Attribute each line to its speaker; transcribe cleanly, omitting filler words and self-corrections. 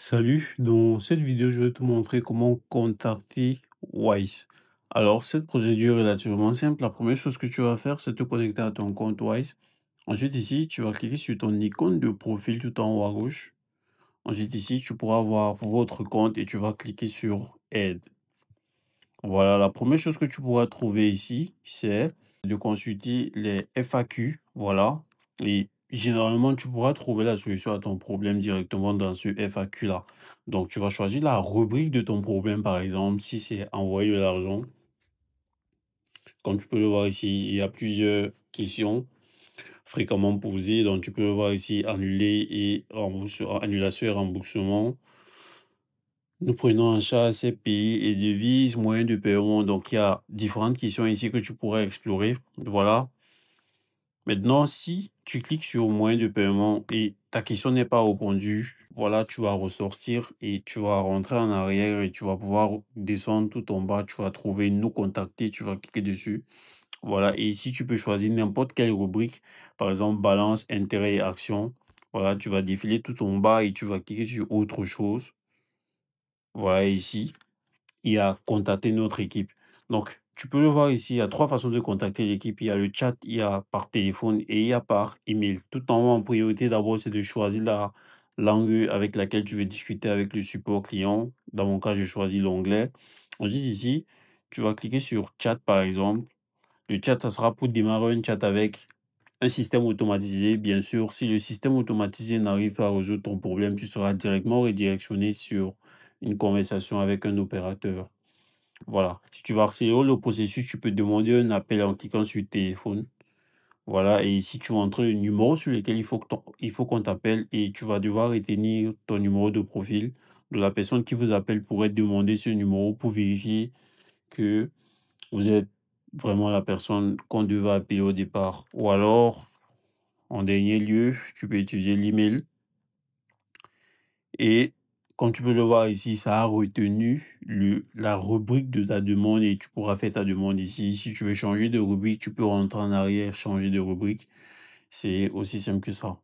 Speaker 1: Salut, dans cette vidéo, je vais te montrer comment contacter Wise. Alors, cette procédure est relativement simple. La première chose que tu vas faire, c'est te connecter à ton compte Wise. Ensuite, ici, tu vas cliquer sur ton icône de profil tout en haut à gauche. Ensuite, ici, tu pourras voir votre compte et tu vas cliquer sur Aide. Voilà, la première chose que tu pourras trouver ici, c'est de consulter les FAQ. Voilà. Et généralement, tu pourras trouver la solution à ton problème directement dans ce FAQ-là. Donc, tu vas choisir la rubrique de ton problème, par exemple, si c'est envoyer de l'argent. Comme tu peux le voir ici, il y a plusieurs questions fréquemment posées. Donc, tu peux le voir ici, annuler et annulation et remboursement. Nous prenons en charge ces pays et devises, moyens de paiement. Donc, il y a différentes questions ici que tu pourrais explorer. Voilà. Maintenant, si tu cliques sur moyens de paiement et ta question n'est pas répondue, voilà, tu vas ressortir et tu vas rentrer en arrière et tu vas pouvoir descendre tout en bas. Tu vas trouver nous contacter, tu vas cliquer dessus. Voilà. Et ici, tu peux choisir n'importe quelle rubrique. Par exemple, balance, intérêt et action. Voilà, tu vas défiler tout en bas et tu vas cliquer sur autre chose. Voilà, ici il y a contacter notre équipe. Donc, tu peux le voir ici, il y a trois façons de contacter l'équipe. Il y a le chat, il y a par téléphone et il y a par email. Tout en haut, en priorité, d'abord, c'est de choisir la langue avec laquelle tu veux discuter avec le support client. Dans mon cas, je choisis l'anglais. Ensuite, ici, tu vas cliquer sur chat, par exemple. Le chat, ça sera pour démarrer un chat avec un système automatisé. Bien sûr, si le système automatisé n'arrive pas à résoudre ton problème, tu seras directement redirectionné sur une conversation avec un opérateur. Voilà. Si tu vas accélérer le processus, tu peux demander un appel en cliquant sur téléphone. Voilà. Et ici, tu vas entrer le numéro sur lequel il faut qu'on t'appelle et tu vas devoir retenir ton numéro de profil de la personne qui vous appelle pourrait demander ce numéro pour vérifier que vous êtes vraiment la personne qu'on devait appeler au départ. Ou alors, en dernier lieu, tu peux utiliser l'email. Et comme tu peux le voir ici, ça a retenu la rubrique de ta demande et tu pourras faire ta demande ici. Si tu veux changer de rubrique, tu peux rentrer en arrière, changer de rubrique. C'est aussi simple que ça.